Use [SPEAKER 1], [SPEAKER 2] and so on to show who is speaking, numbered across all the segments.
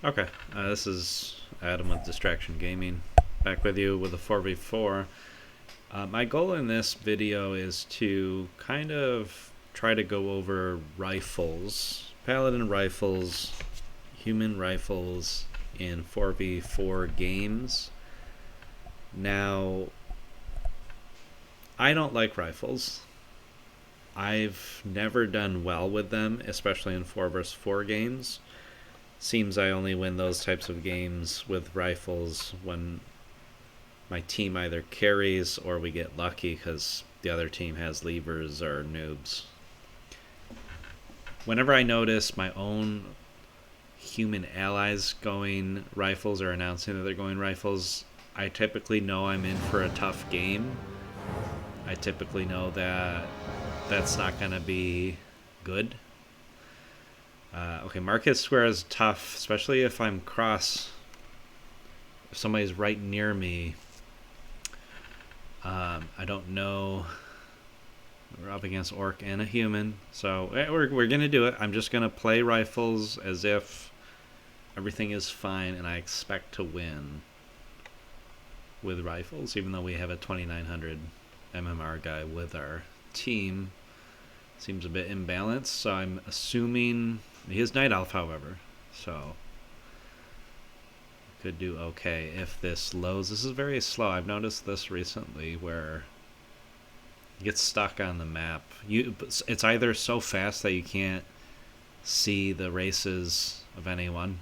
[SPEAKER 1] Okay, this is Adam with Distraction Gaming, back with you with a 4v4. My goal in this video is to kind of try to go over rifles, paladin rifles, human rifles in 4v4 games. Now, I don't like rifles. I've never done well with them, especially in 4v4 games. Seems I only win those types of games with rifles when my team either carries or we get lucky because the other team has levers or noobs. Whenever I notice my own human allies going rifles or announcing that they're going rifles, I typically know I'm in for a tough game. I typically know that that's not going to be good. Okay, Market Square is tough, especially if I'm if somebody's right near me. I don't know. We're up against Orc and a human, so we're going to do it. I'm just going to play rifles as if everything is fine and I expect to win with rifles, even though we have a 2900 MMR guy with our team. Seems a bit imbalanced, so I'm assuming he is Night Elf, however, so could do okay if this loads. This is very slow. I've noticed this recently where it gets stuck on the map. It's either so fast that you can't see the races of anyone,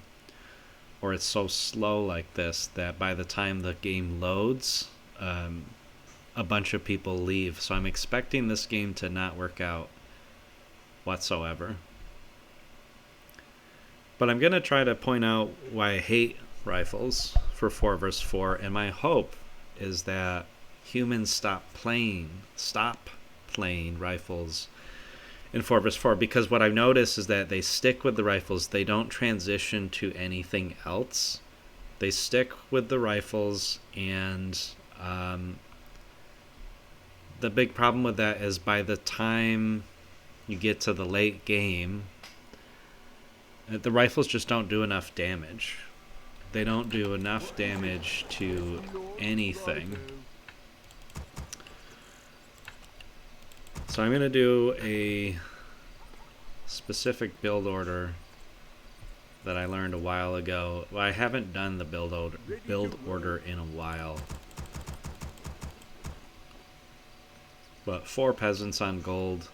[SPEAKER 1] or it's so slow like this that by the time the game loads, a bunch of people leave. So I'm expecting this game to not work out whatsoever. But I'm going to try to point out why I hate rifles for 4v4, and my hope is that humans stop playing rifles in 4v4, because what I've noticed is that they stick with the rifles. They don't transition to anything else. They stick with the rifles, and the big problem with that is by the time you get to the late game, the rifles just don't do enough damage. They don't do enough damage to anything. So I'm going to do a specific build order that I learned a while ago. Well, I haven't done the build order in a while. But 4 peasants on gold,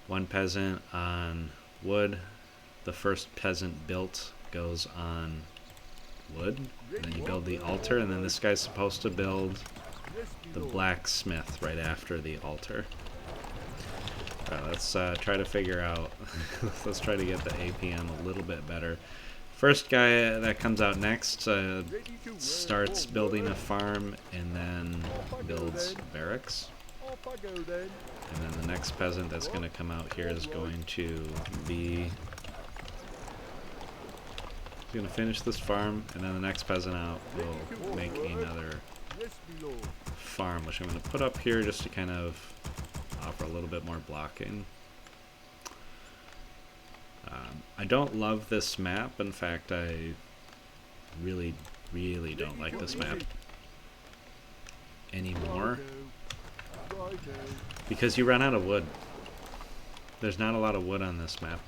[SPEAKER 1] 1 peasant on wood. The first peasant built goes on wood, and then you build the altar, and then this guy's supposed to build the blacksmith right after the altar. Alright, let's try to figure out, let's try to get the APM a little bit better. First guy that comes out next starts building a farm and then builds barracks. And then the next peasant that's going to come out here is going to be... He's going to finish this farm, and then the next peasant out will make another farm, which I'm going to put up here just to kind of offer a little bit more blocking. I don't love this map. In fact, I really, really don't like this map anymore, because you run out of wood. There's not a lot of wood on this map.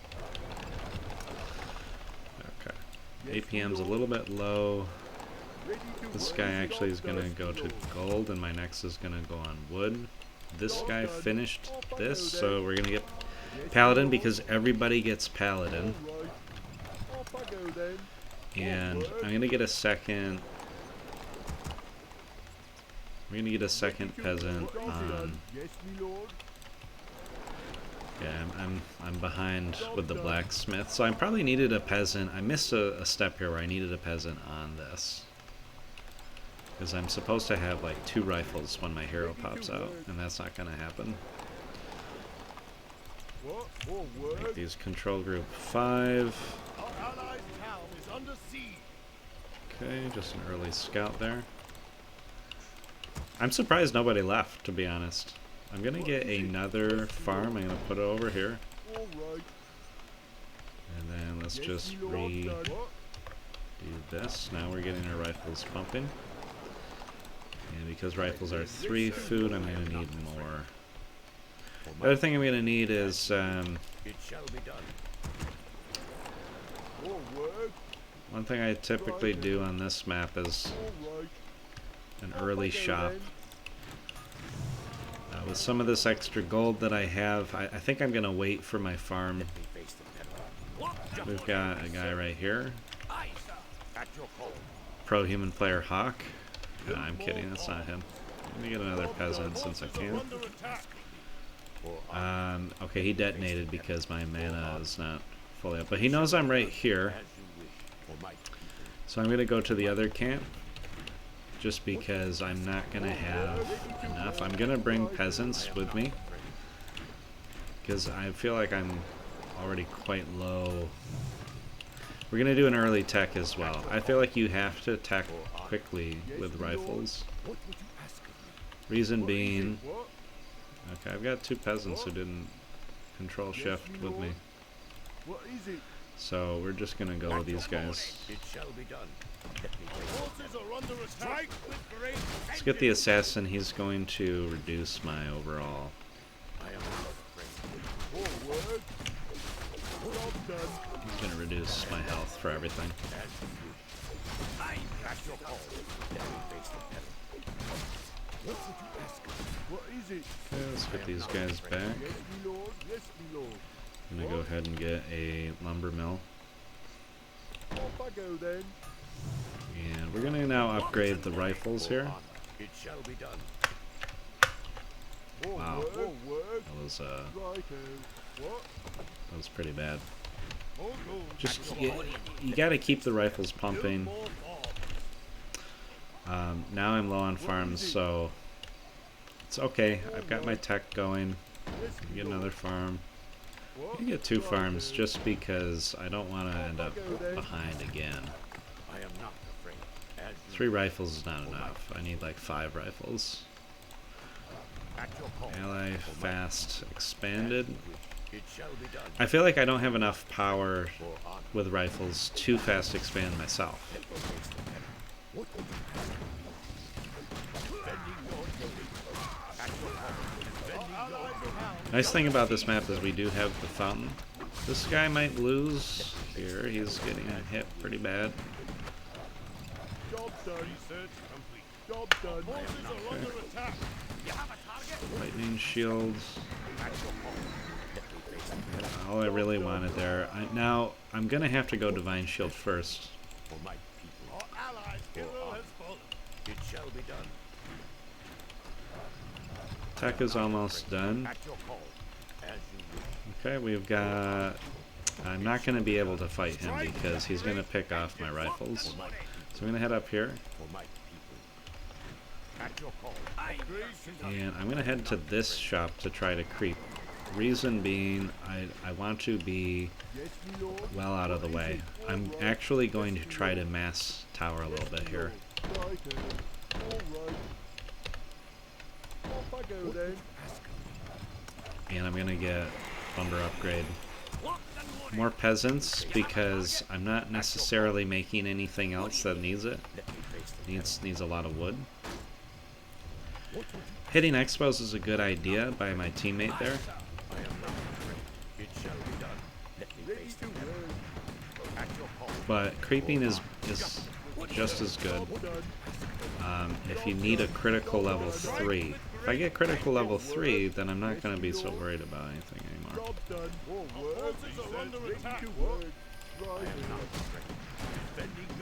[SPEAKER 1] APM's a little bit low. This guy actually is going to go to gold, and my next is going to go on wood. This guy finished this, so we're going to get paladin because everybody gets paladin. And I'm going to get a second... We're going to get a second peasant on... Yeah, I'm behind with the blacksmith, so I probably needed a peasant. I missed a step here where I needed a peasant on this, because I'm supposed to have like 2 rifles when my hero pops out, and that's not going to happen. Make these control group 5. Okay, just an early scout there. I'm surprised nobody left, to be honest. I'm going to get another farm. I'm going to put it over here. And then let's just Do this. Now we're getting our rifles pumping. And because rifles are 3 food, I'm going to need more. The other thing I'm going to need is one thing I typically do on this map is an early shop. With some of this extra gold that I have, I think I'm going to wait for my farm. We've got a guy right here. Pro-human player Hawk. No, I'm kidding, that's not him. Let me get another peasant since I can. Okay, he detonated because my mana is not fully up. But he knows I'm right here. So I'm going to go to the other camp. Just because I'm not going to have enough. I'm going to bring peasants with me. Because I feel like I'm already quite low. We're going to do an early tech as well. I feel like you have to tech quickly with rifles. Reason being... Okay, I've got 2 peasants who didn't control shift with me. So we're just going to go with these guys. Let's get the assassin. He's going to reduce my overall. He's going to reduce my health for everything. Okay, let's get these guys back. I'm going to go ahead and get a lumber mill. And we're going to now upgrade the rifles here. Wow. That was pretty bad. Just, you got to keep the rifles pumping. Now I'm low on farms, so it's okay. I've got my tech going. Get another farm. You get 2 farms just because I don't want to end up behind again. 3 rifles is not enough. I need like 5 rifles. Ally fast expanded. I feel like I don't have enough power with rifles to fast expand myself. Nice thing about this map is we do have the fountain. This guy might lose here. He's getting hit pretty bad. Okay. Lightning shields. All I really wanted there. Now, I'm going to have to go Divine Shield first. Tech is almost done. Okay, we've got... I'm not going to be able to fight him because he's going to pick off my rifles. So I'm going to head up here. And I'm going to head to this shop to try to creep. Reason being, I want to be well out of the way. I'm actually going to try to mass tower a little bit here. And I'm going to get lumber upgrade. More peasants because I'm not necessarily making anything else that needs it. Needs a lot of wood. Hitting expos is a good idea by my teammate there. But creeping is just as good. If you need a critical level 3. If I get critical level 3, then I'm not going to be so worried about anything anymore.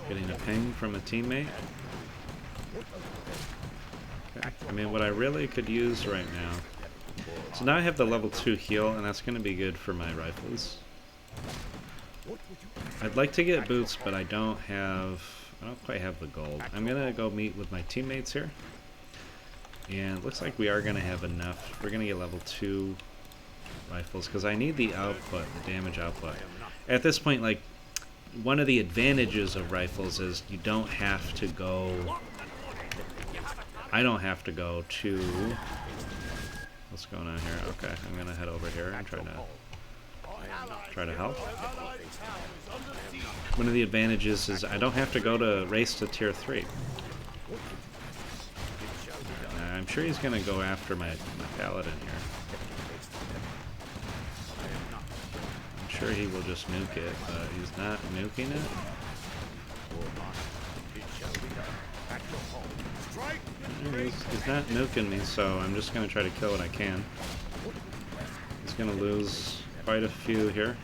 [SPEAKER 1] Getting a ping from a teammate. Okay. I mean, what I really could use right now... So now I have the level 2 heal, and that's going to be good for my rifles. I'd like to get boots, but I don't quite have the gold. I'm going to go meet with my teammates here. And it looks like we are going to have enough. We're going to get level 2 rifles, because I need the output, the damage output. At this point, like, one of the advantages of rifles is you don't have to go... I don't have to go to... What's going on here? Okay, I'm going to head over here and try to help. one of the advantages is I don't have to go to race to tier 3. I'm sure he's going to go after my paladin here. I'm sure he will just nuke it, but he's not nuking it. He's not nuking me, so I'm just going to try to kill what I can. He's going to lose quite a few here.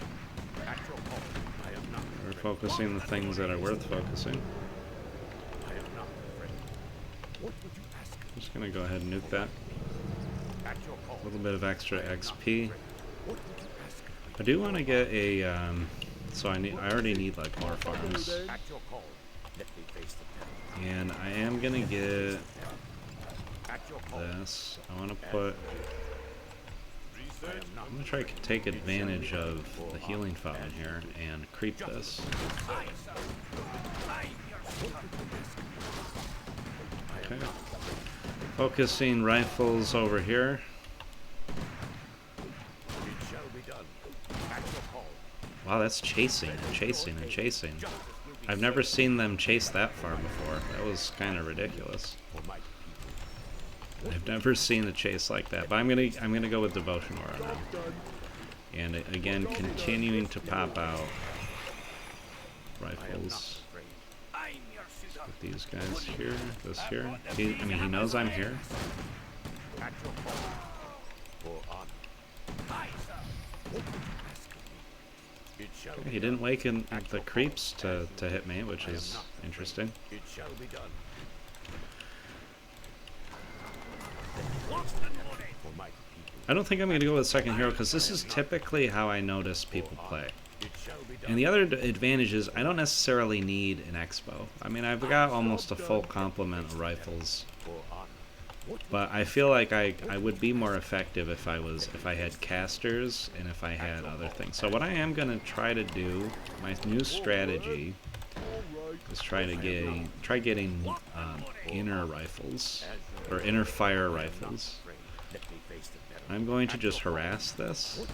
[SPEAKER 1] We're focusing the things that are worth focusing. I'm just going to go ahead and nuke that. A little bit of extra XP. I do want to get a, so I already need like more farms. And I am going to get this. I want to put, I'm going to try to take advantage of the healing fountain here and creep this. Okay. Focusing rifles over here. Wow, that's chasing and chasing and chasing. I've never seen them chase that far before. That was kind of ridiculous. I've never seen a chase like that. But I'm gonna go with Devotion Aura now. And again, continuing to pop out rifles. With these guys here, this here. I mean, he knows I'm here. Okay, he didn't waken the creeps to hit me, which is interesting. I don't think I'm going to go with second hero because this is typically how I notice people play. And the other advantage is I don't necessarily need an expo. I mean, I've got almost a full complement of rifles. But I feel like I would be more effective if I had casters and if I had other things. So what I am going to try to do, my new strategy, is try getting inner rifles, or inner fire rifles. I'm going to just harass this.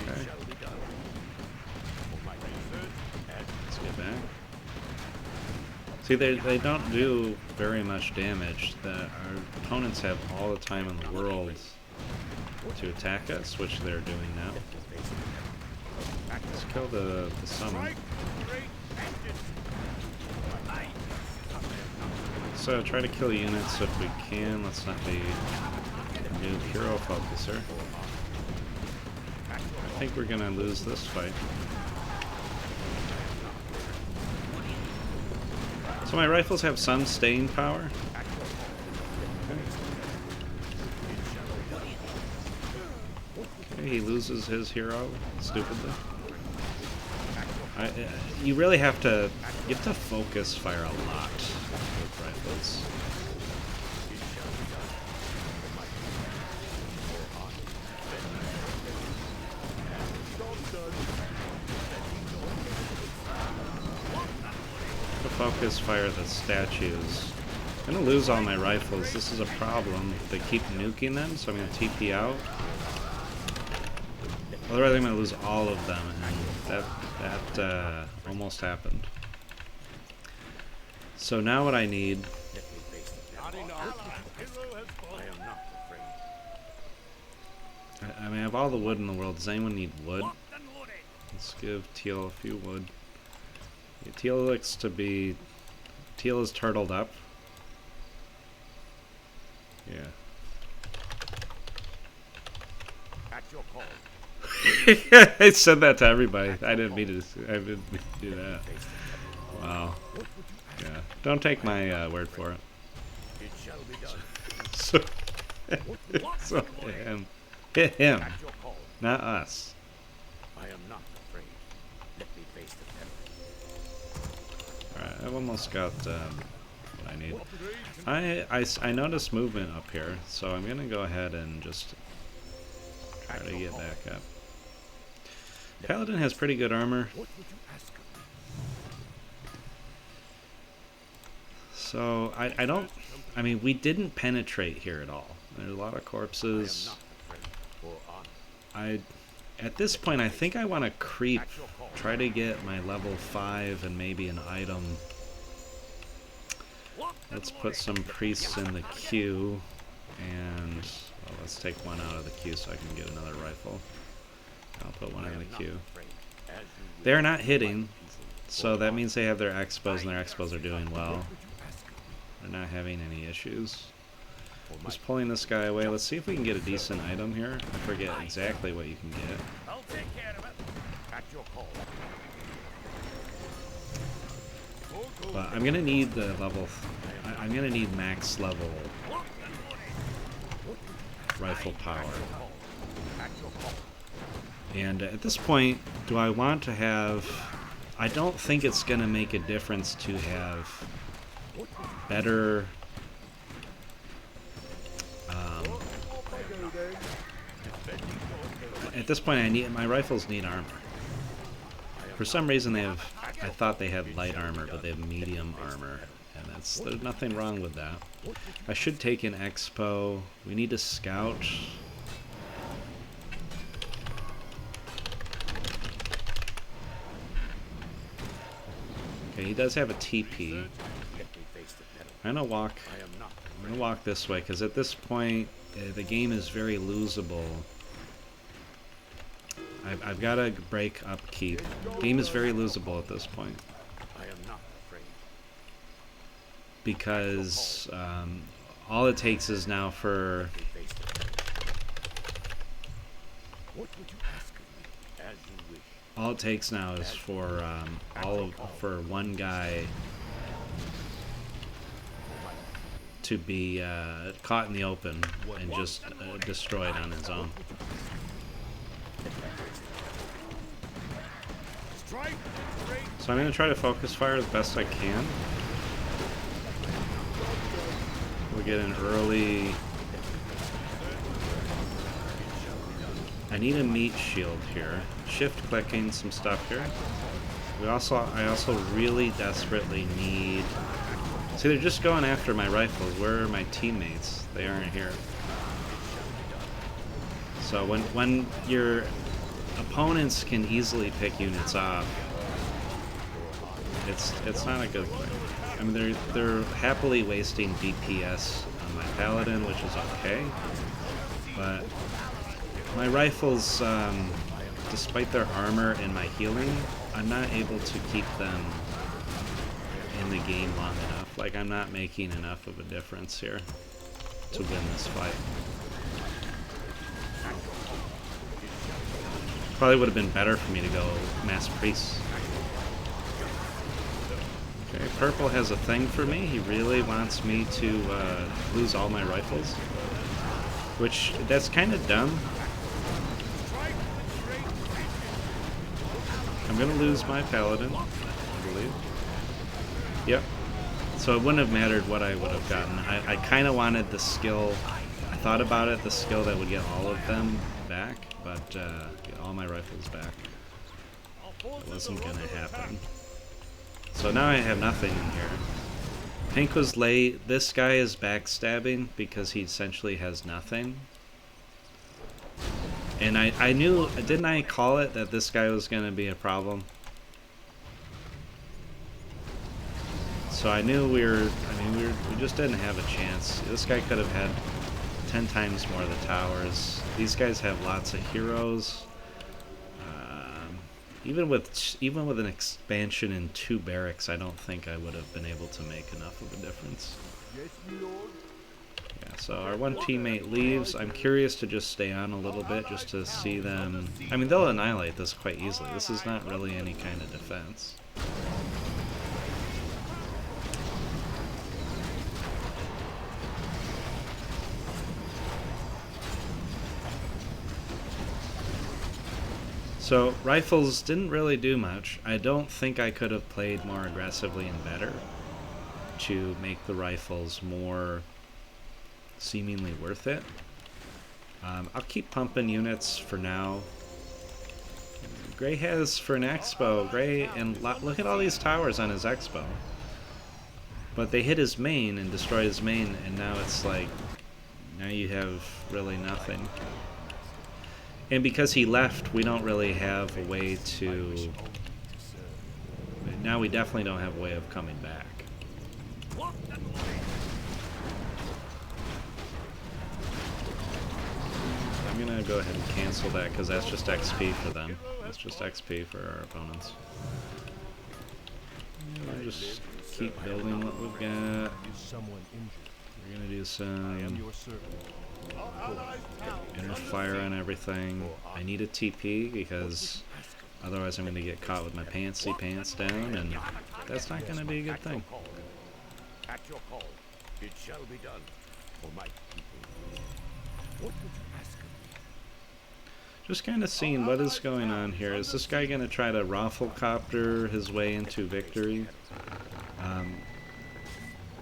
[SPEAKER 1] Okay. Let's get back. See, they don't do very much damage. Our opponents have all the time in the world to attack us, which they're doing now. Let's kill the summon. So try to kill units if we can. Let's not be a new hero focuser. I think we're gonna lose this fight. So my rifles have some staying power. Okay, he loses his hero stupidly. You really have to focus fire a lot with rifles. Focus fire the statues. I'm gonna lose all my rifles. This is a problem. They keep nuking them, so I'm gonna TP out. Otherwise I'm gonna lose all of them, and that almost happened. So now what I need, I mean, I have all the wood in the world. Does anyone need wood? Let's give Teal a few wood. Teal looks to be... Teal is turtled up. Yeah. At your call. I said that to everybody. I didn't mean to do that. Wow. Yeah. Don't take my word for it. It shall be done. So hit him. Not us. I am not afraid. Let me face the Alright, I've almost got what I need. I noticed movement up here, so I'm going to go ahead and just try to get back up. Paladin has pretty good armor. So, I mean, we didn't penetrate here at all. There's a lot of corpses. At this point, I think I want to creep try to get my level 5 and maybe an item. Let's put some priests in the queue, and well, let's take one out of the queue so I can get another rifle. I'll put one in the queue. They're not hitting, so that means they have their expos, and their expos are doing well. They're not having any issues. Just pulling this guy away. Let's see if we can get a decent item here. I forget exactly what you can get.
[SPEAKER 2] I'll take care of it. At your call.
[SPEAKER 1] But I'm gonna need the level. I'm gonna need max level rifle power. And at this point, do I want to have... I don't think it's gonna make a difference to have better... at this point, my rifles need armor. For some reason, they have... I thought they had light armor, but they have medium armor, and there's nothing wrong with that. I should take an expo. We need to scout. Okay, he does have a TP. I'm gonna walk this way because at this point the game is very losable. I've got to break upkeep. Game is very losable at this point because all it takes is now for for one guy to be caught in the open and just destroyed on his own. So I'm going to try to focus fire as best I can. We'll get an early... I need a meat shield here. Shift clicking some stuff here. I also really desperately need... See, they're just going after my rifles. Where are my teammates? They aren't here. So when your opponents can easily pick units off, it's not a good thing. I mean, they're happily wasting DPS on my paladin, which is okay, but my rifles, despite their armor and my healing, I'm not able to keep them in the game long enough. Like, I'm not making enough of a difference here to win this fight. Probably would have been better for me to go mass priests. Okay, purple has a thing for me. He really wants me to lose all my rifles, which that's kind of dumb. I'm gonna lose my paladin, I believe. Yep. So it wouldn't have mattered what I would have gotten. I kind of wanted the skill. I thought about it, the skill that would get all of them back, but get all my rifles back. It wasn't gonna happen. So now I have nothing in here. Pink was late. This guy is backstabbing because he essentially has nothing. And I knew, didn't I call it that this guy was gonna be a problem? So I knew we just didn't have a chance. This guy could have had 10 times more of the towers. These guys have lots of heroes. Even with an expansion in 2 barracks, I don't think I would have been able to make enough of a difference. Yeah, so our one teammate leaves. I'm curious to just stay on a little bit just to see them. I mean, they'll annihilate this quite easily. This is not really any kind of defense. So, rifles didn't really do much. I don't think I could have played more aggressively and better to make the rifles more seemingly worth it. I'll keep pumping units for now. Gray has for an expo, Gray, and look at all these towers on his expo. But they hit his main and destroyed his main, and now it's like, now you have really nothing. And because he left, we don't really have a way to now we definitely don't have a way of coming back. I'm gonna go ahead and cancel that because that's just XP for them. That's just XP for our opponents. We'll just keep building what we've got. We're gonna do some inner fire on everything. I need a TP because otherwise I'm gonna get caught with my pants down, and that's not gonna be a good thing.
[SPEAKER 2] At your call, it shall be done for my people. What would you ask of me?
[SPEAKER 1] Just kind of seeing what is going on here. Is this guy gonna try to rafflecopter his way into victory?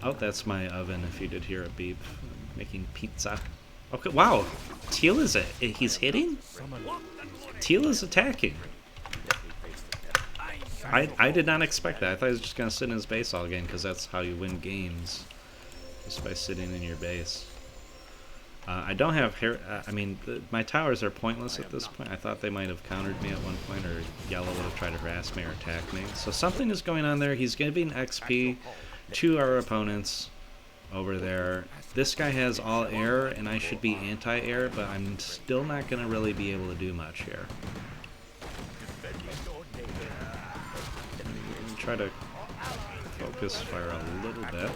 [SPEAKER 1] Oh, that's my oven. If you did hear a beep, I'm making pizza. Okay, wow. Teal is it? He's hitting? Teal is attacking. I did not expect that. I thought he was just going to sit in his base all game because that's how you win games. Just by sitting in your base. I don't have hair. I mean, my towers are pointless at this point. I thought they might have countered me at one point, or Yellow would have tried to harass me or attack me. So something is going on there. He's giving XP to our opponents over there. This guy has all air, and I should be anti-air, but I'm still not going to really be able to do much here. Try to focus fire a little bit.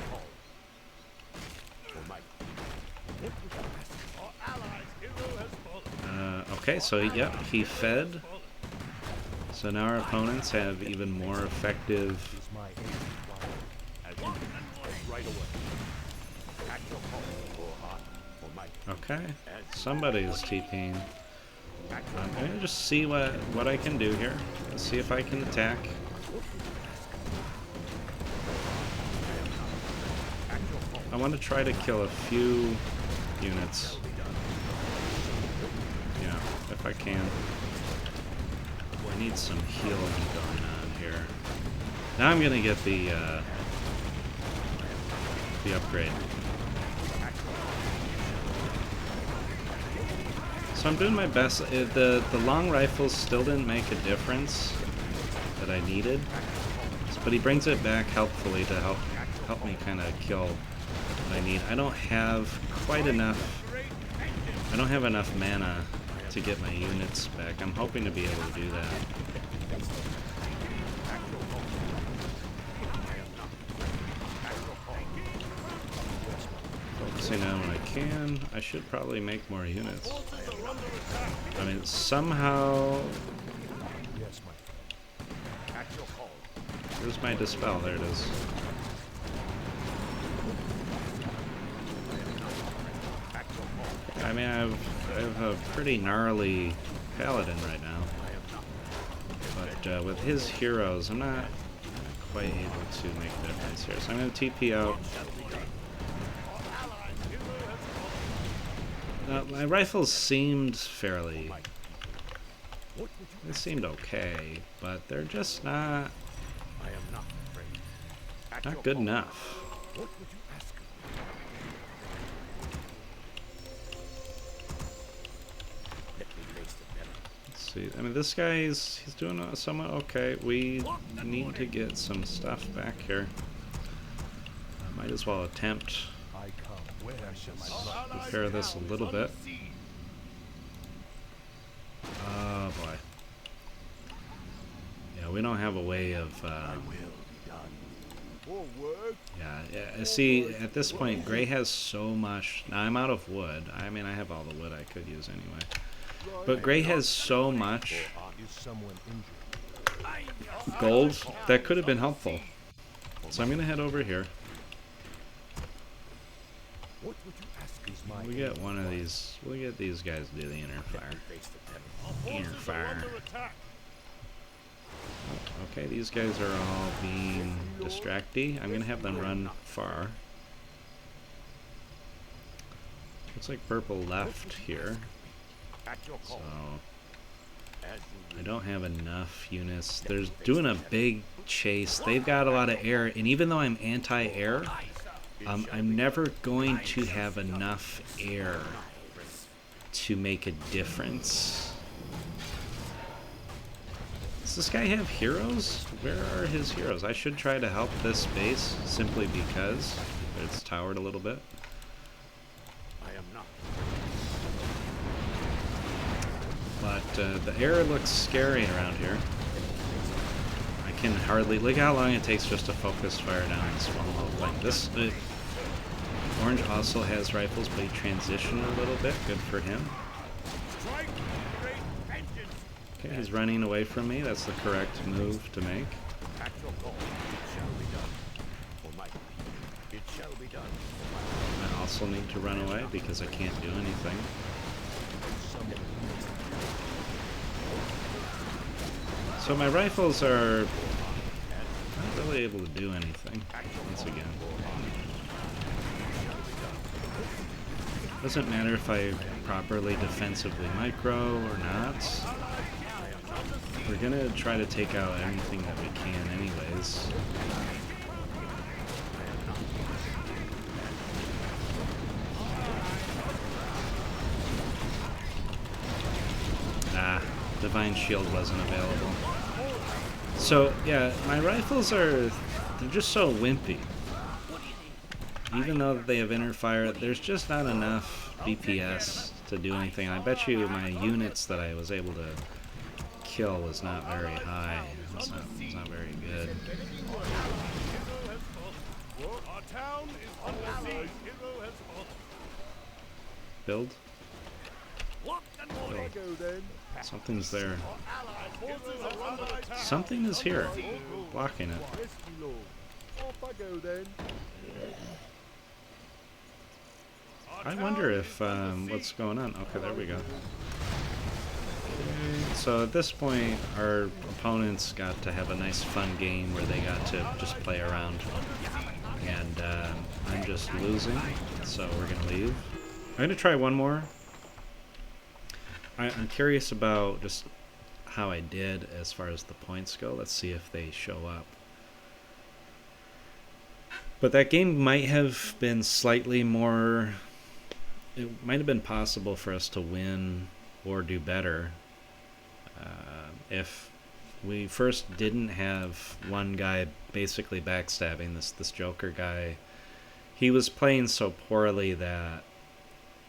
[SPEAKER 1] Okay, so yep, he fed. So now our opponents have even more effective. Okay, somebody's TPing. I'm gonna just see what I can do here. Let's see if I can attack. I want to try to kill a few units. Yeah, if I can. I need some healing going on here. Now I'm gonna get the upgrade. So I'm doing my best. The long rifles still didn't make a difference that I needed, but he brings it back helpfully to help me kind of kill what I need. I don't have quite enough. I don't have enough mana to get my units back. I'm hoping to be able to do that. Focusing on when I can. I should probably make more units. I mean, somehow. Here's my dispel. There it is. I mean, I have a pretty gnarly paladin right now, but with his heroes, I'm not quite able to make a difference here. So I'm going to TP out. My rifles seemed fairly. They seemed okay, but they're just not good enough. I mean, this guy he's doing somewhat okay. We need to get some stuff back here. I might as well attempt to repair this a little bit. Oh boy. Yeah, we don't have a way of. Yeah. See, at this point, Gray has so much. Now I'm out of wood. I mean, I have all the wood I could use anyway. But Gray has so much gold that could have been helpful. So I'm going to head over here. We get one of these. We'll get these guys to do the inner fire. Inner fire. Okay, these guys are all being distracty. I'm going to have them run far. Looks like purple left here. So I don't have enough units. They're doing a big chase. They've got a lot of air, and even though I'm anti-air, I'm never going to have enough air to make a difference. Does this guy have heroes? Where are his heroes? I should try to help this base simply because it's towered a little bit.
[SPEAKER 2] I am not.
[SPEAKER 1] But the air looks scary around here. I can hardly... Look how long it takes just to focus fire down this one little thing. This... Orange also has rifles, but he transitioned a little bit. Good for him.
[SPEAKER 2] Strike, great vengeance.
[SPEAKER 1] Okay, he's running away from me. That's the correct move to make.
[SPEAKER 2] At your call, it shall be done. For my people, it shall be done.
[SPEAKER 1] I also need to run away because I can't do anything. So my rifles are not really able to do anything, once again. Doesn't matter if I properly defensively micro or not. We're gonna try to take out anything that we can anyways. Ah, Divine Shield wasn't available. So, yeah, my rifles are... they're just so wimpy. Even though they have inner fire, there's just not enough DPS to do anything. I bet you my units that I was able to kill was not very high. It's not very good.
[SPEAKER 2] Our town is under siege. Hero has fought.
[SPEAKER 1] Build?
[SPEAKER 2] Lock and load. Go then.
[SPEAKER 1] Something's there.
[SPEAKER 2] Allied forces are under attack.
[SPEAKER 1] Something is here, blocking it.
[SPEAKER 2] Off I go then.
[SPEAKER 1] I wonder if, what's going on. Okay, there we go. Okay, so at this point, our opponents got to have a nice fun game where they got to just play around. And I'm just losing, so we're going to leave. I'm going to try one more. I'm curious about just how I did as far as the points go. Let's see if they show up. But that game might have been slightly more... it might have been possible for us to win or do better if we first didn't have one guy basically backstabbing this Joker guy. He was playing so poorly that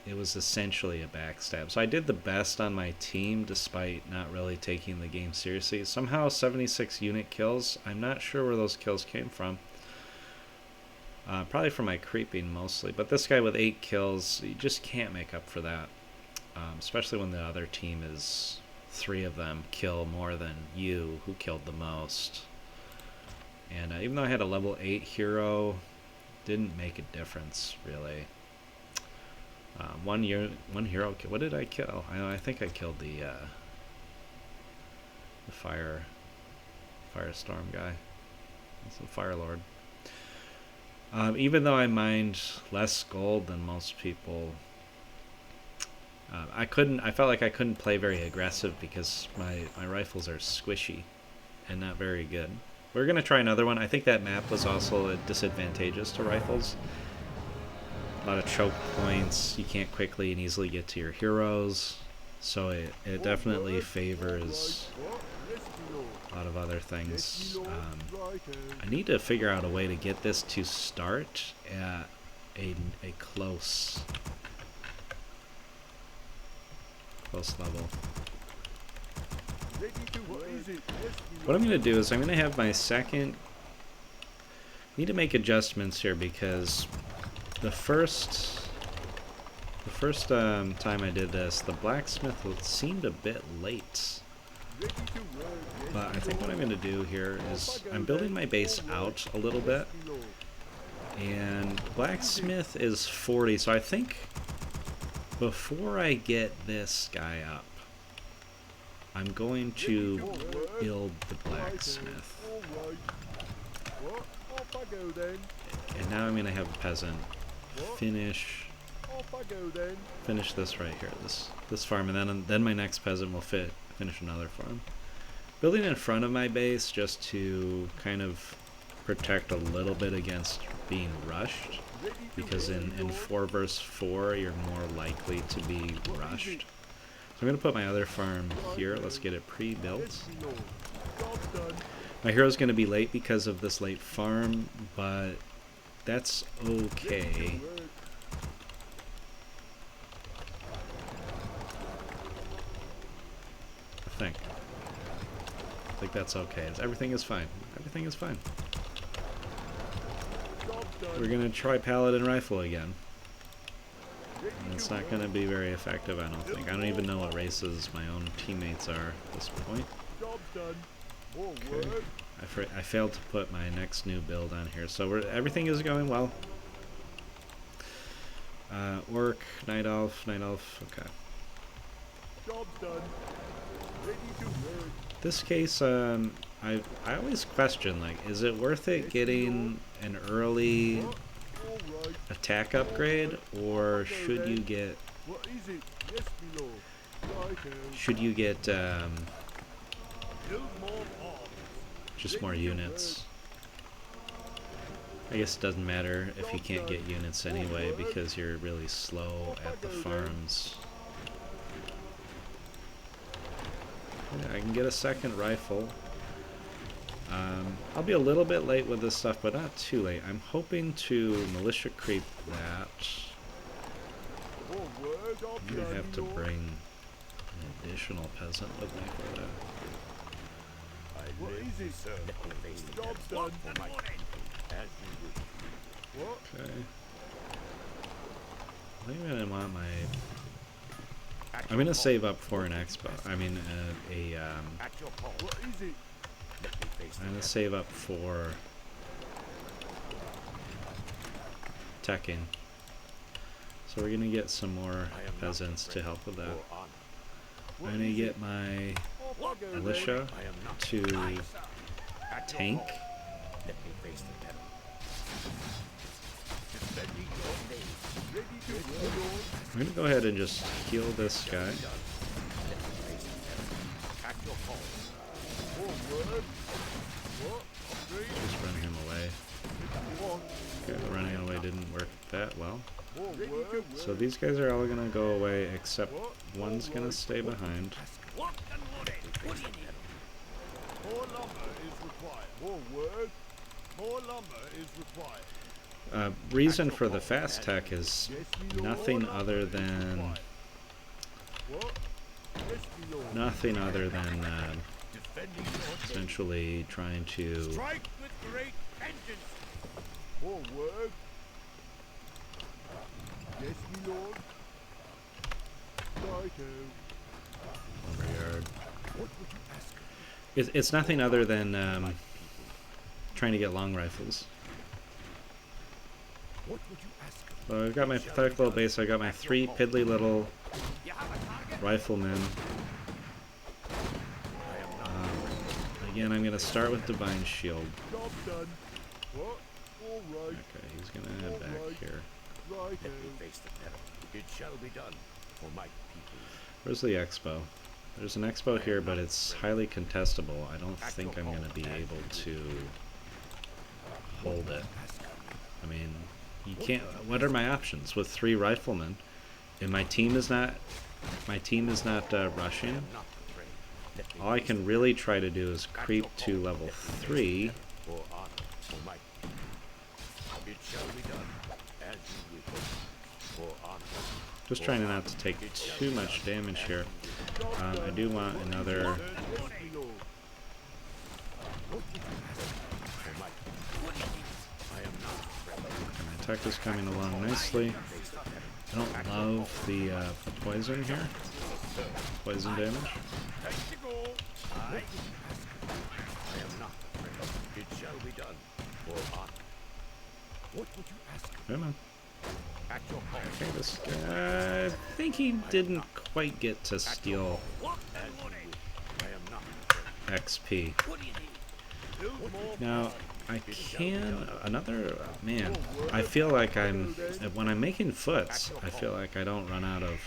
[SPEAKER 1] it was essentially a backstab. So I did the best on my team despite not really taking the game seriously. Somehow 76 unit kills. I'm not sure where those kills came from. Probably from my creeping mostly, but this guy with 8 kills, you just can't make up for that. Especially when the other team is 3 of them kill more than you, who killed the most. And even though I had a level 8 hero, didn't make a difference really. One hero kill. What did I kill? I think I killed the firestorm guy. That's the Fire Lord. Even though I mined less gold than most people, I felt like I couldn't play very aggressive because my rifles are squishy and not very good. We're going to try another one. I think that map was also disadvantageous to rifles. A lot of choke points. You can't quickly and easily get to your heroes. So it definitely favors a lot of other things. I need to figure out a way to get this to start at a close level. What I'm going to do is I'm going to have my second... I need to make adjustments here because the first time I did this, the blacksmith seemed a bit late. But I think what I'm going to do here is I'm building my base out a little bit. And blacksmith is 40, so I think before I get this guy up, I'm going to build the blacksmith. And now I'm going to have a peasant finish this right here, this farm, and then my next peasant will finish another farm. Building in front of my base just to kind of protect a little bit against being rushed, because in 4 versus 4 you're more likely to be rushed. I'm going to put my other farm here. Let's get it pre-built.
[SPEAKER 2] Yes, me lord. Job done.
[SPEAKER 1] My hero's going to be late because of this late farm, but that's okay.
[SPEAKER 2] Word.
[SPEAKER 1] I think that's okay. Everything is fine. Everything is fine.
[SPEAKER 2] Job done.
[SPEAKER 1] We're going to try Paladin Rifle again.
[SPEAKER 2] Ready
[SPEAKER 1] And it's
[SPEAKER 2] to
[SPEAKER 1] not
[SPEAKER 2] work.
[SPEAKER 1] going to be very effective, I don't think. I don't even know what races my own teammates are at this point.
[SPEAKER 2] Job done. More
[SPEAKER 1] Okay.
[SPEAKER 2] work.
[SPEAKER 1] I failed to put my next new build on here, so everything is going well. Orc, Night Elf, okay.
[SPEAKER 2] Job done. Ready to work.
[SPEAKER 1] This case, I always question, like, is it worth it getting an early
[SPEAKER 2] What? All right.
[SPEAKER 1] attack upgrade, or should you get
[SPEAKER 2] What is it? Yes, me lord. Righto.
[SPEAKER 1] should you get
[SPEAKER 2] Build more arms.
[SPEAKER 1] just more units? I guess it doesn't matter if you can't get units anyway because you're really slow at the farms. Yeah, I can get a second rifle. I'll be a little bit late with this stuff, but not too late. I'm hoping to militia creep that.
[SPEAKER 2] More work. Job
[SPEAKER 1] I'm gonna
[SPEAKER 2] done,
[SPEAKER 1] have
[SPEAKER 2] me
[SPEAKER 1] to
[SPEAKER 2] lord.
[SPEAKER 1] bring an additional peasant with me for that.
[SPEAKER 2] What is it, sir? Job's done. As you wish. What?
[SPEAKER 1] Okay. I think I'm gonna want my. I'm gonna save up for an expo. I mean,
[SPEAKER 2] At your call. What is it?
[SPEAKER 1] I'm gonna save up for teching. So we're gonna get some more peasants to help with that.
[SPEAKER 2] What
[SPEAKER 1] I'm gonna
[SPEAKER 2] is
[SPEAKER 1] get
[SPEAKER 2] it?
[SPEAKER 1] my
[SPEAKER 2] Off I go then.
[SPEAKER 1] militia to
[SPEAKER 2] At your
[SPEAKER 1] tank.
[SPEAKER 2] call. Let me face the pedal. Defending your name. Ready to work.
[SPEAKER 1] I'm gonna go ahead and just heal this guy.
[SPEAKER 2] Let me face the pedal. At your call. More work. What? Upgrade.
[SPEAKER 1] Just run him away.
[SPEAKER 2] What?
[SPEAKER 1] Okay, running away didn't work that well.
[SPEAKER 2] More work.
[SPEAKER 1] So these guys are all gonna go away except
[SPEAKER 2] What?
[SPEAKER 1] one's gonna
[SPEAKER 2] Alright.
[SPEAKER 1] stay behind.
[SPEAKER 2] What and what is? What do you need? More lumber is required. More work. More lumber is required.
[SPEAKER 1] Reason for the fast tech is
[SPEAKER 2] Yes, me lord.
[SPEAKER 1] nothing
[SPEAKER 2] More
[SPEAKER 1] other
[SPEAKER 2] lumber is
[SPEAKER 1] than
[SPEAKER 2] required. What? Yes, me lord.
[SPEAKER 1] nothing other than
[SPEAKER 2] Defending your name.
[SPEAKER 1] essentially trying to
[SPEAKER 2] Strike with great vengeance. More work. Yes, me lord. Righto.
[SPEAKER 1] lumberyard.
[SPEAKER 2] What would you ask?
[SPEAKER 1] It's nothing other than trying to get long rifles.
[SPEAKER 2] What would you ask?
[SPEAKER 1] So I've got my pathetic little base. I got my 3 piddly little
[SPEAKER 2] You have a target?
[SPEAKER 1] riflemen. Again, I'm gonna start with Divine Shield.
[SPEAKER 2] Job done. What? All right.
[SPEAKER 1] Okay, he's gonna head back here.
[SPEAKER 2] Righto. Let me face the pedal. It shall be done for my people.
[SPEAKER 1] Where's the expo? There's an expo here, but it's highly contestable. I don't think I'm gonna be able to hold it. I mean, you can't. What are my options with 3 riflemen? And my team is not rushing.
[SPEAKER 2] Not afraid. Let me
[SPEAKER 1] All I
[SPEAKER 2] face
[SPEAKER 1] can really try to do is creep to level 3.
[SPEAKER 2] for honor for my people. It shall be done as you wish. For honor.
[SPEAKER 1] Just trying not to take too much damage here. I do want another.
[SPEAKER 2] Yes, me lord. What would you ask for my people? I am not afraid.
[SPEAKER 1] My tech is coming along nicely.
[SPEAKER 2] Face the pedal.
[SPEAKER 1] I don't love the poison here. Poison damage.
[SPEAKER 2] Take the goal. I am not afraid. It shall be done for honor. What would you ask?
[SPEAKER 1] Come on.
[SPEAKER 2] At your call.
[SPEAKER 1] Okay, this guy. I think he didn't quite get to steal
[SPEAKER 2] What and what is? I am not afraid.
[SPEAKER 1] XP.
[SPEAKER 2] What do you need? Build more.
[SPEAKER 1] Now, I can. Another. Man, I feel like when I'm making foots, I feel like I don't run out of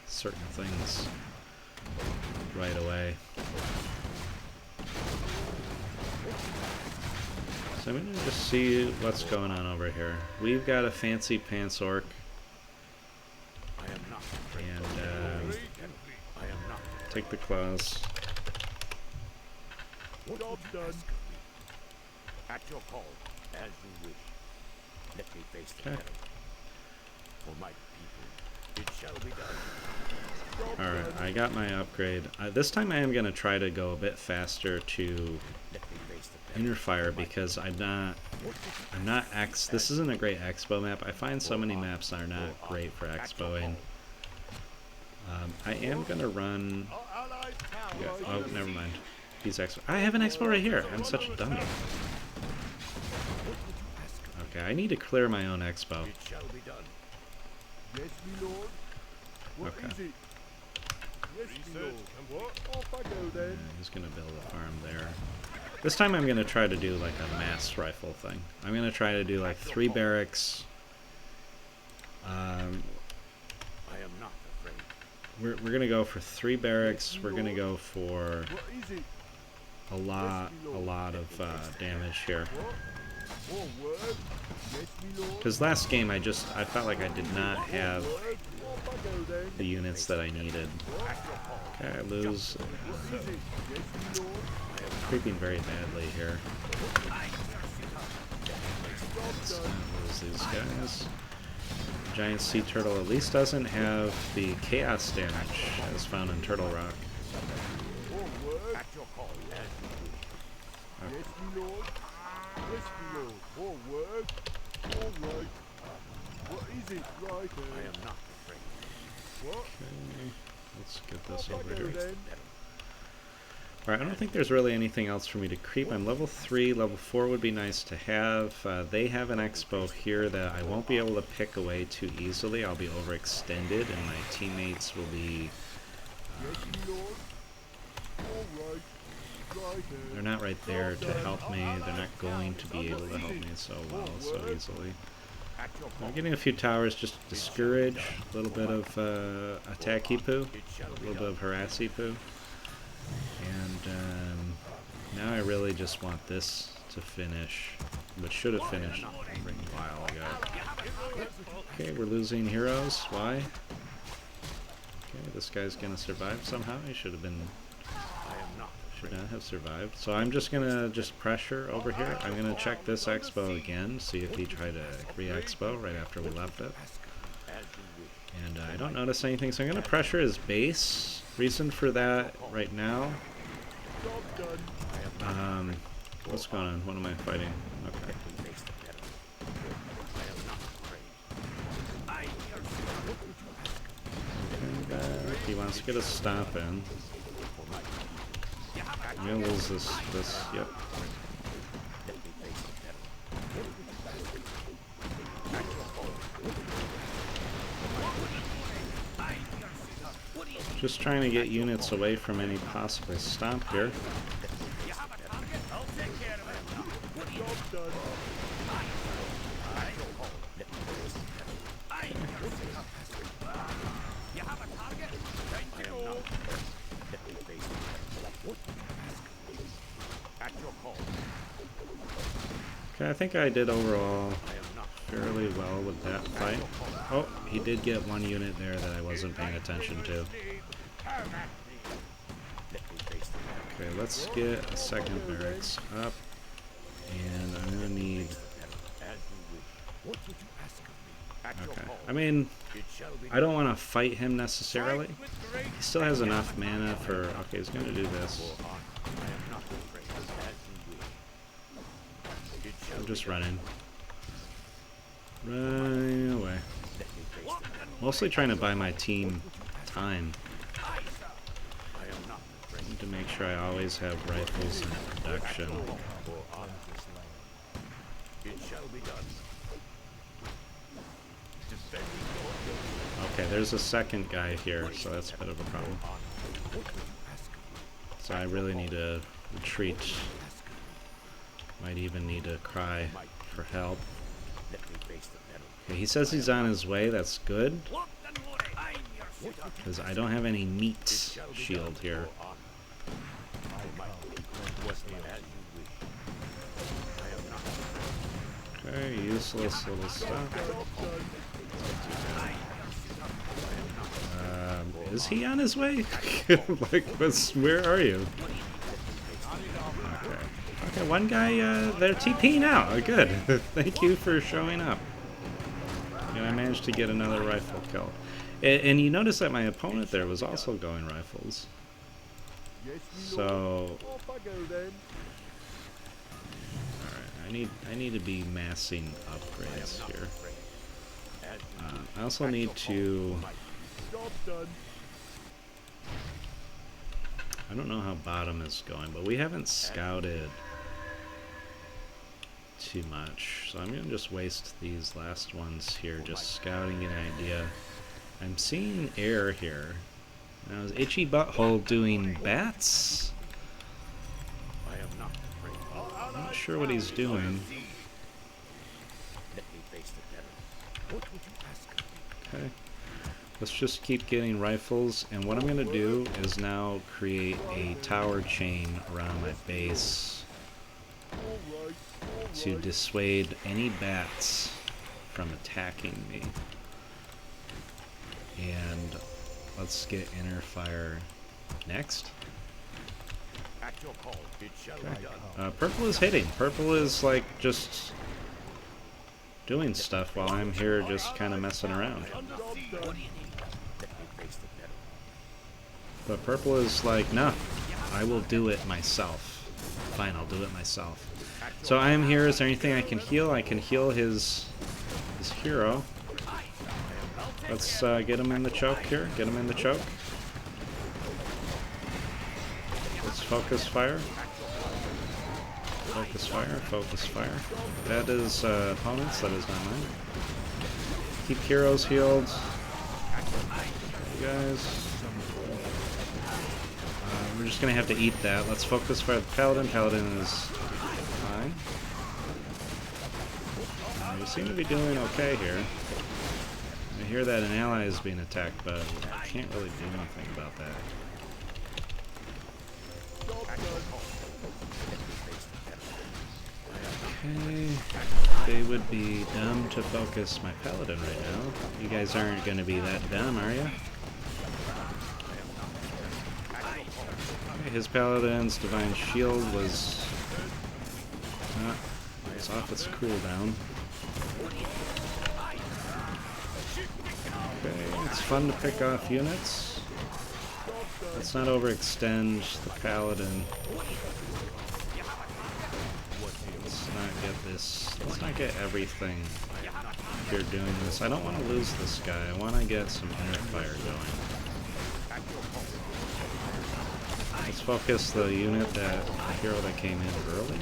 [SPEAKER 1] certain things right away. So I'm gonna just see what's going on over here. We've got a fancy pants orc,
[SPEAKER 2] I am not afraid.
[SPEAKER 1] and
[SPEAKER 2] I
[SPEAKER 1] take the claws.
[SPEAKER 2] Job done. At your call, as you wish. Let me face the
[SPEAKER 1] Okay.
[SPEAKER 2] peril. For my people, it shall be done.
[SPEAKER 1] Alright, I got my upgrade. This time I am going to try to go a bit faster to
[SPEAKER 2] Let me face the peril.
[SPEAKER 1] inner fire because I'm not X. This isn't a great expo map. I find so many maps are not great for expoing. I am going to run... Yeah, oh, never mind. He's expo. I have an expo right here. I'm such a dummy. Okay, I need to clear my own expo.
[SPEAKER 2] It shall be done.
[SPEAKER 3] Yes, my lord. What
[SPEAKER 1] Okay.
[SPEAKER 3] is it? Yes, my lord. What? Off I go then.
[SPEAKER 1] He's going to build a farm there. This time I'm going to try to do like a mass rifle thing. I'm going to try to do like 3 barracks.
[SPEAKER 2] I am not afraid.
[SPEAKER 1] We're going to go for 3 barracks. We're going to go for
[SPEAKER 3] What is it?
[SPEAKER 1] a lot of damage here.
[SPEAKER 3] What? More word? Yes, my lord.
[SPEAKER 1] Because last game I felt like I did not have
[SPEAKER 3] Word? Off I go then.
[SPEAKER 1] the units that I needed. Okay, I lose.
[SPEAKER 3] What is it? Yes, my lord.
[SPEAKER 1] Creeping very badly here.
[SPEAKER 3] Job done.
[SPEAKER 1] Lose these guys. Giant sea turtle at least doesn't have the chaos damage as found in Turtle Rock.
[SPEAKER 3] More word?
[SPEAKER 2] At your call, as you wish.
[SPEAKER 3] Yes, my lord. Yes, my lord. More word? All right. What is it? Right,
[SPEAKER 2] I am not afraid.
[SPEAKER 3] What?
[SPEAKER 1] Okay, let's get this
[SPEAKER 3] Off I
[SPEAKER 1] over
[SPEAKER 3] go
[SPEAKER 1] here.
[SPEAKER 3] then.
[SPEAKER 1] Alright, I don't think there's really anything else for me to creep. I'm level 3, level 4 would be nice to have. They have an expo here that I won't be able to pick away too easily. I'll be overextended and my teammates will be...
[SPEAKER 3] Yes, my lord. All right. Right,
[SPEAKER 1] They're not right there to help me. They're not going to be able to help me so well, so easily.
[SPEAKER 2] At your call,
[SPEAKER 1] I'm getting a few towers just to discourage. A little bit of attacky poo.
[SPEAKER 2] it shall
[SPEAKER 1] A
[SPEAKER 2] be
[SPEAKER 1] little bit
[SPEAKER 2] done.
[SPEAKER 1] of harassy poo. And now I really just want this to finish, which should have finished a while ago. Okay, we're losing heroes. Why? Okay, this guy's gonna survive somehow. He should have been,
[SPEAKER 2] I am not
[SPEAKER 1] should not have survived. So I'm just gonna pressure over here. I'm gonna check this expo again, see if he tried to re-expo right after we left it.
[SPEAKER 2] as you wish.
[SPEAKER 1] And I don't notice anything, so I'm gonna pressure his base. Reason for that right now.
[SPEAKER 3] Job done.
[SPEAKER 1] What's going on? What am I fighting? Okay.
[SPEAKER 2] Let me face the peril. I am not afraid. I
[SPEAKER 1] And back. He wants to get a stop in. I'm gonna lose this. Yep.
[SPEAKER 2] let me face the peril.
[SPEAKER 1] Just trying to get units away from any possible stomp here.
[SPEAKER 3] Job done.
[SPEAKER 2] Let me face the peril. At your call,
[SPEAKER 1] Okay, I think I did overall
[SPEAKER 2] I am not
[SPEAKER 1] fairly well with that fight. Oh, he did get one unit there that I wasn't paying attention to.
[SPEAKER 2] Let me face the peril.
[SPEAKER 1] Okay, let's get a second barracks up. And I'm gonna need...
[SPEAKER 2] As you wish. What would you ask of me? At your
[SPEAKER 1] Okay.
[SPEAKER 2] call,
[SPEAKER 1] I mean,
[SPEAKER 2] it shall be
[SPEAKER 1] I don't want to fight him necessarily. He still has enough mana for... Okay, he's gonna do this.
[SPEAKER 2] I am not afraid. As you wish. It shall
[SPEAKER 1] I'm just
[SPEAKER 2] be done.
[SPEAKER 1] running. Running away.
[SPEAKER 2] Let me face the peril.
[SPEAKER 1] Mostly trying to buy my team time.
[SPEAKER 2] I am not afraid.
[SPEAKER 1] Need to make sure I always have rifles in production.
[SPEAKER 2] For on this land, it shall be done. Defending your
[SPEAKER 1] Okay, there's a second guy here, so that's a bit of a problem.
[SPEAKER 2] what would you ask of me?
[SPEAKER 1] So I really need to retreat. Might even need to cry for help.
[SPEAKER 2] Let me face the peril.
[SPEAKER 1] Okay, he says he's on his way, that's good. Because I don't have any meat shield here. Okay, useless little stuff. Is he on his way? Like, where are you? Okay. Okay, one guy, they're TPing out. Oh, good. Thank you for showing up. And I managed to get another rifle kill. And you notice that my opponent there was also going rifles.
[SPEAKER 3] Yes, me
[SPEAKER 1] So,
[SPEAKER 3] Off I go then.
[SPEAKER 1] alright, I need to be massing upgrades here. I also need to...
[SPEAKER 3] Job done.
[SPEAKER 1] I don't know how bottom is going, but we haven't scouted too much. So I'm going to just waste these last ones here, just scouting an idea. I'm seeing air here. Now is Itchy Butthole doing bats?
[SPEAKER 2] I am not afraid.
[SPEAKER 1] I'm not sure what he's doing.
[SPEAKER 2] Let me face the devil. What would you ask of me?
[SPEAKER 1] Okay. Let's just keep getting rifles, and what I'm going to do is now create a tower chain around my base to dissuade any bats from attacking me. And let's get inner fire next.
[SPEAKER 2] At your call, it shall
[SPEAKER 1] Okay.
[SPEAKER 2] be done.
[SPEAKER 1] Purple is hitting. Purple is like just doing stuff while I'm here just kind of messing around.
[SPEAKER 2] What do you need? Let me face the devil.
[SPEAKER 1] But purple is like, no, I will do it myself. Fine, I'll do it myself. So I am here. Is there anything I can heal? I can heal his hero. Let's get him in the choke here. Get him in the choke. Let's focus fire. Focus fire. Focus fire. That is opponents. That is not mine. Keep heroes healed. You guys. We're just gonna have to eat that. Let's focus fire the paladin. Paladin is fine. We seem to be doing okay here. I hear that an ally is being attacked, but I can't really do anything about that. Okay. They would be dumb to focus my paladin right now. You guys aren't going to be that dumb, are you? Okay, his paladin's divine shield was off its cooldown. Okay, it's fun to pick off units. Let's not overextend the paladin. Let's not get this. Let's not get everything here doing this. I don't want to lose this guy. I want to get some inner fire going. Let's focus the unit the hero that came in early.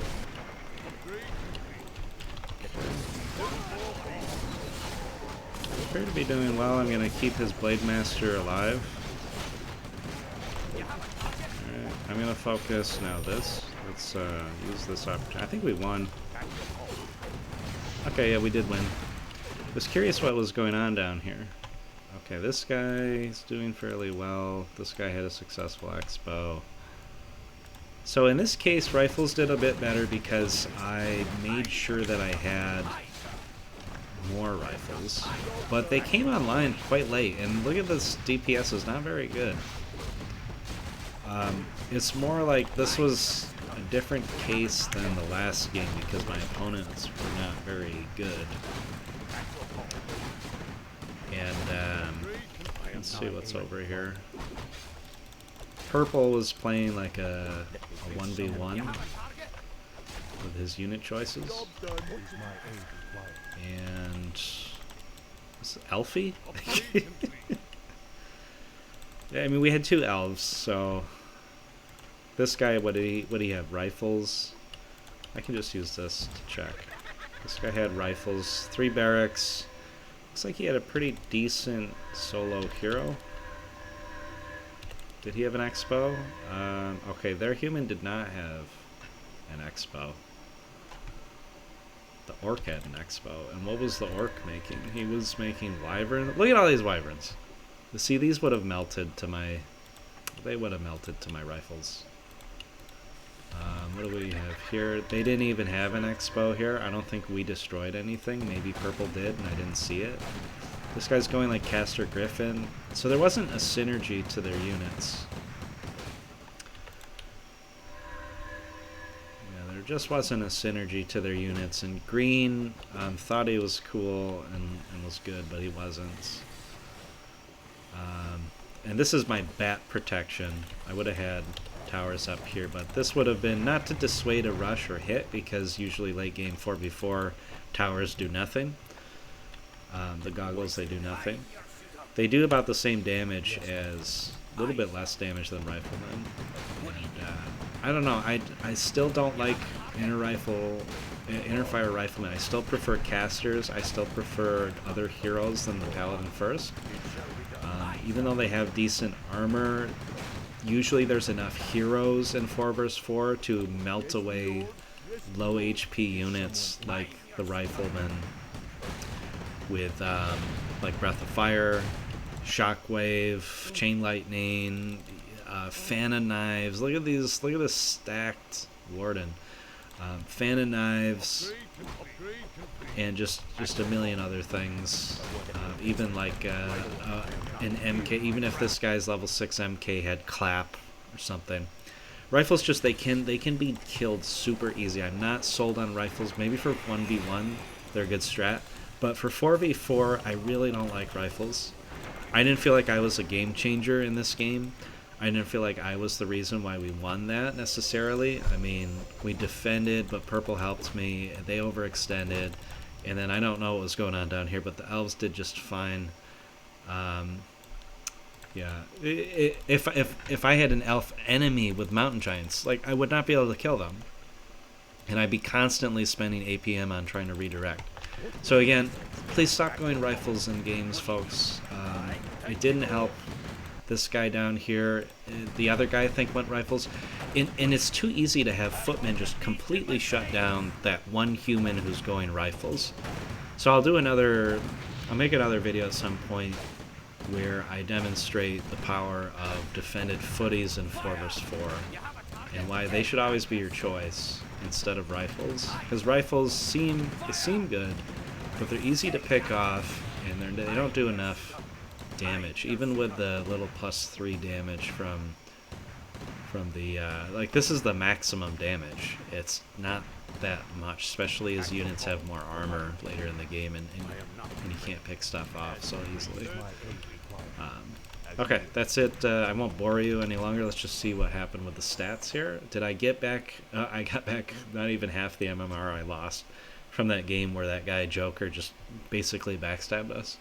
[SPEAKER 1] Appear to be doing well. I'm going to keep his Blade Master alive. Alright, I'm going to focus now this. Let's use this opportunity. I think we won. Okay, yeah, we did win. I was curious what was going on down here. Okay, this guy is doing fairly well. This guy had a successful expo. So in this case, rifles did a bit better because I made sure that I had more rifles, but they came online quite late, and look at this DPS is not very good. It's more like this was a different case than the last game because my opponents were not very good. And let's see what's over here. Purple was playing like a 1v1 with his unit choices. And is it Elfie? Yeah, I mean we had two elves, so this guy, what did he have? Rifles? I can just use this to check. This guy had rifles, 3 barracks. Looks like he had a pretty decent solo hero. Did he have an expo? Okay, their human did not have an expo. The orc had an expo. And what was the orc making? He was making wyvern. Look at all these wyverns. See, these would have melted to my... They would have melted to my rifles. What do we have here? They didn't even have an expo here. I don't think we destroyed anything. Maybe purple did and I didn't see it. This guy's going like Caster Griffin. So there wasn't a synergy to their units. Yeah, there just wasn't a synergy to their units. And green thought he was cool and was good, but he wasn't. And this is my bat protection. I would have had towers up here, but this would have been not to dissuade a rush or hit, because usually late game 4v4 towers do nothing. The goggles, they do nothing. They do about the same damage as, a little bit less damage than riflemen. And I don't know, I still don't like interfire riflemen. I still prefer casters. I still prefer other heroes than the paladin first. Even though they have decent armor, usually there's enough heroes in 4 vs 4 to melt away low HP units like the riflemen with like Breath of Fire, Shockwave, Chain Lightning, Fan of Knives. Look at these, look at this stacked Warden. Fan of Knives, and just a million other things. Even like an MK, even if this guy's level 6 MK had Clap or something. Rifles just, they can be killed super easy. I'm not sold on rifles. Maybe for 1v1 they're a good strat, but for 4v4 I really don't like rifles. I didn't feel like I was a game changer in this game. I didn't feel like I was the reason why we won that necessarily. I mean, we defended, but purple helped me. They overextended, and then I don't know what was going on down here, but the elves did just fine. Yeah, if I had an elf enemy with mountain giants, like, I would not be able to kill them, and I'd be constantly spending APM on trying to redirect. So again, please stop going rifles in games, folks. It didn't help this guy down here. The other guy, I think, went rifles. And it's too easy to have footmen just completely shut down that one human who's going rifles. So I'll make another video at some point where I demonstrate the power of defended footies in 4 vs 4 and why they should always be your choice instead of rifles. Because rifles seem good, but they're easy to pick off, and they don't do enough damage, even with the little +3 damage from the like, this is the maximum damage. It's not that much, especially as units have more armor later in the game, and you can't pick stuff off so easily. Okay, that's it. I won't bore you any longer. Let's just see what happened with the stats here. Did I get back? I got back not even half the MMR I lost from that game where that guy Joker just basically backstabbed us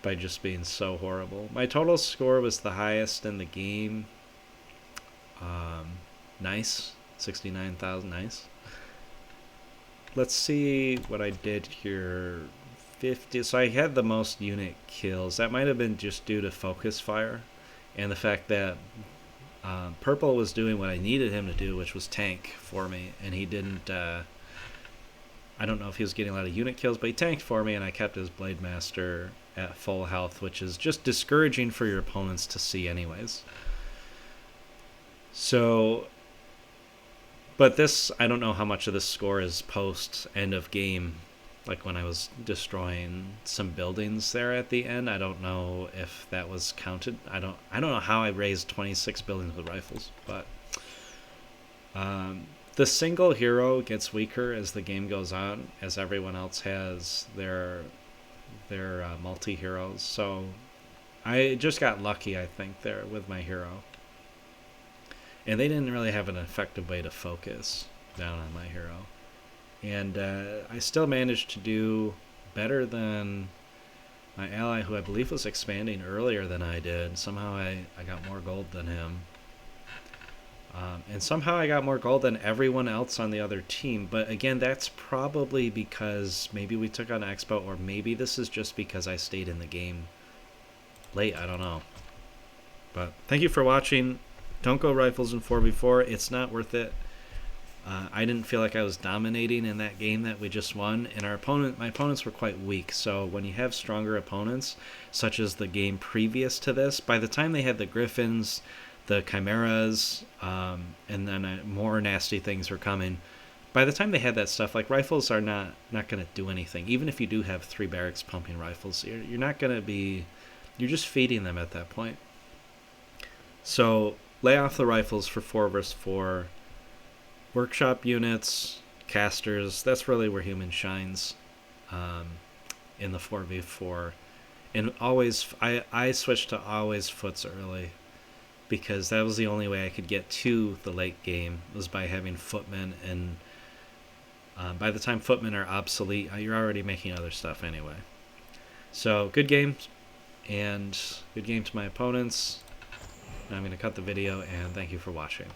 [SPEAKER 1] by just being so horrible. My total score was the highest in the game. Nice. 69,000, nice. Let's see what I did here. 50. So I had the most unit kills. That might have been just due to focus fire and the fact that purple was doing what I needed him to do, which was tank for me, and he didn't. I don't know if he was getting a lot of unit kills, but he tanked for me, and I kept his Blade Master at full health, which is just discouraging for your opponents to see anyways. So, but this, I don't know how much of this score is post end of game, like when I was destroying some buildings there at the end. I don't know if that was counted. I don't know how I raised 26 buildings with rifles, but the single hero gets weaker as the game goes on, as everyone else has their multi-heroes. So I just got lucky, I think, there with my hero. And they didn't really have an effective way to focus down on my hero. And I still managed to do better than my ally, who I believe was expanding earlier than I did. Somehow I got more gold than him. And somehow I got more gold than everyone else on the other team. But again, that's probably because maybe we took on Expo, or maybe this is just because I stayed in the game late. I don't know. But thank you for watching. Don't go rifles in 4v4. It's not worth it. I didn't feel like I was dominating in that game that we just won, and my opponents were quite weak. So when you have stronger opponents, such as the game previous to this, by the time they had the Griffins, the Chimeras, and then more nasty things were coming, by the time they had that stuff, like rifles are not going to do anything. Even if you do have 3 barracks pumping rifles, you're not going to be, you're just feeding them at that point. So lay off the rifles for 4 versus 4. Workshop units, casters, that's really where human shines in the 4v4. And always, I switched to always foots early because that was the only way I could get to the late game, was by having footmen. And by the time footmen are obsolete, you're already making other stuff anyway. So good game, and good game to my opponents. Now I'm going to cut the video, and thank you for watching.